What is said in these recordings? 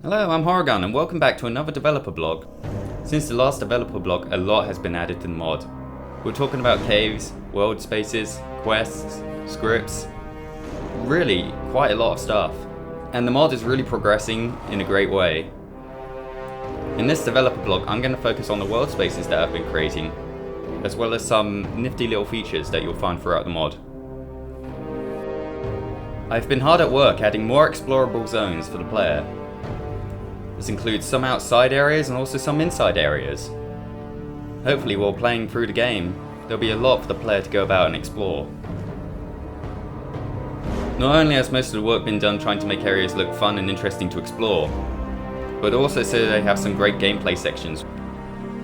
Hello, I'm Horrigan and welcome back to another developer blog. Since the last developer blog, a lot has been added to the mod. We're talking about caves, world spaces, quests, scripts, really quite a lot of stuff. And the mod is really progressing in a great way. In this developer blog, I'm going to focus on the world spaces that I've been creating, as well as some nifty little features that you'll find throughout the mod. I've been hard at work adding more explorable zones for the player. This includes some outside areas and also some inside areas. Hopefully while playing through the game, there'll be a lot for the player to go about and explore. Not only has most of the work been done trying to make areas look fun and interesting to explore, but also so they have some great gameplay sections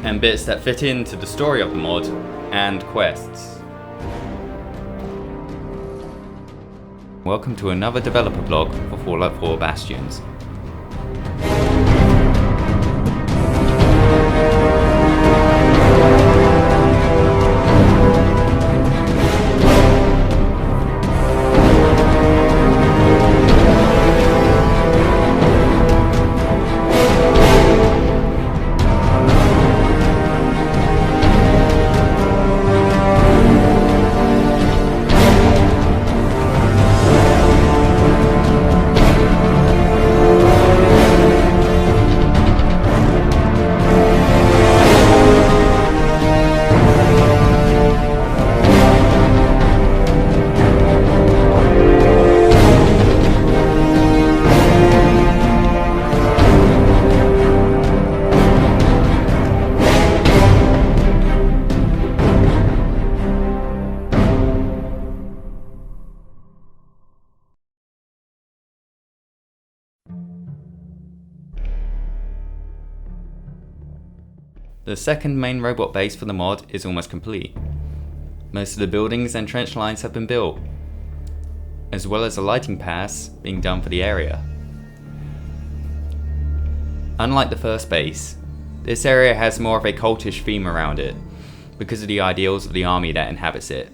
and bits that fit into the story of the mod and quests. Welcome to another developer blog for Fallout 4 Bastions. The second main robot base for the mod is almost complete. Most of the buildings and trench lines have been built, as well as a lighting pass being done for the area. Unlike the first base, this area has more of a cultish theme around it, because of the ideals of the army that inhabits it.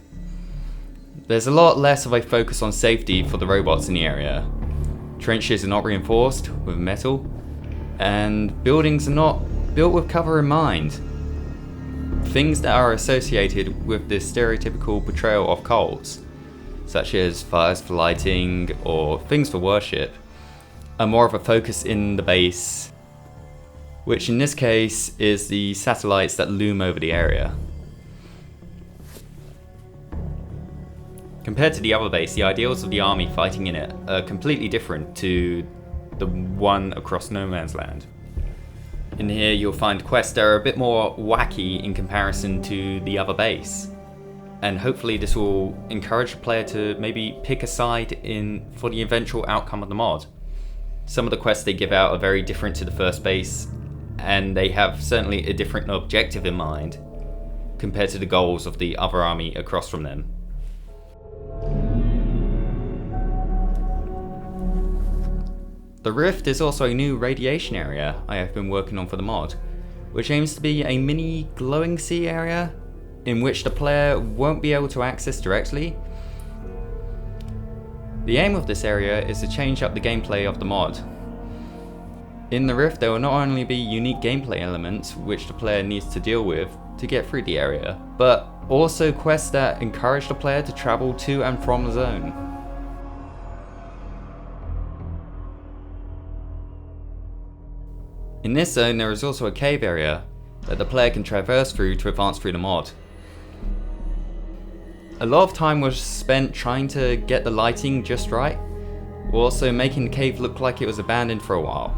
There's a lot less of a focus on safety for the robots in the area. Trenches are not reinforced with metal, and buildings are not built with cover in mind. Things that are associated with this stereotypical portrayal of cults, such as fires for lighting or things for worship, are more of a focus in the base, which in this case is the satellites that loom over the area. Compared to the other base, the ideals of the army fighting in it are completely different to the one across No Man's Land. In here you'll find quests that are a bit more wacky in comparison to the other base, and hopefully this will encourage the player to maybe pick a side for the eventual outcome of the mod. Some of the quests they give out are very different to the first base, and they have certainly a different objective in mind compared to the goals of the other army across from them. The Rift is also a new radiation area I have been working on for the mod, which aims to be a mini glowing sea area in which the player won't be able to access directly. The aim of this area is to change up the gameplay of the mod. In the Rift there will not only be unique gameplay elements which the player needs to deal with to get through the area, but also quests that encourage the player to travel to and from the zone. In this zone there is also a cave area that the player can traverse through to advance through the mod. A lot of time was spent trying to get the lighting just right, while also making the cave look like it was abandoned for a while.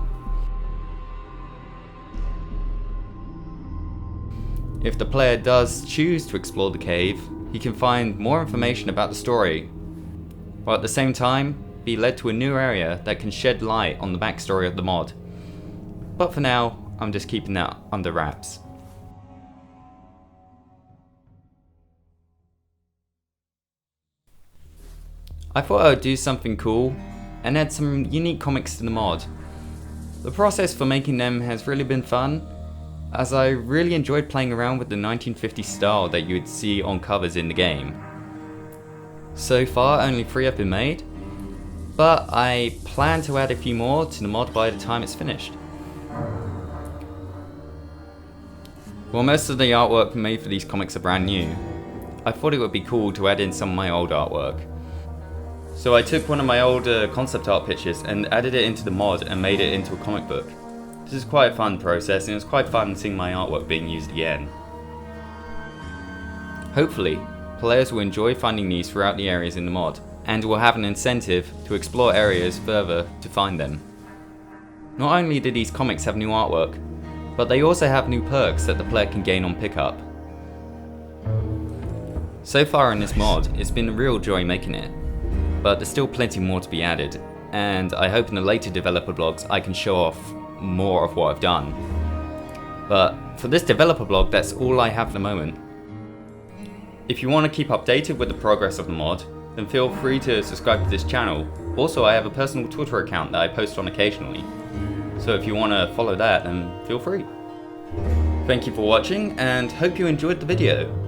If the player does choose to explore the cave, he can find more information about the story, while at the same time be led to a new area that can shed light on the backstory of the mod. But for now, I'm just keeping that under wraps. I thought I would do something cool and add some unique comics to the mod. The process for making them has really been fun, as I really enjoyed playing around with the 1950s style that you would see on covers in the game. So far only 3 have been made, but I plan to add a few more to the mod by the time it's finished. While most of the artwork made for these comics are brand new, I thought it would be cool to add in some of my old artwork. So I took one of my older concept art pictures and added it into the mod and made it into a comic book. This is quite a fun process, and it was quite fun seeing my artwork being used again. Hopefully, players will enjoy finding these throughout the areas in the mod, and will have an incentive to explore areas further to find them. Not only do these comics have new artwork, but they also have new perks that the player can gain on pickup. So far in this mod, it's been a real joy making it, but there's still plenty more to be added, and I hope in the later developer blogs I can show off more of what I've done. But for this developer blog, that's all I have at the moment. If you want to keep updated with the progress of the mod, then feel free to subscribe to this channel. Also, I have a personal Twitter account that I post on occasionally, so if you want to follow that, then feel free. Thank you for watching, and hope you enjoyed the video.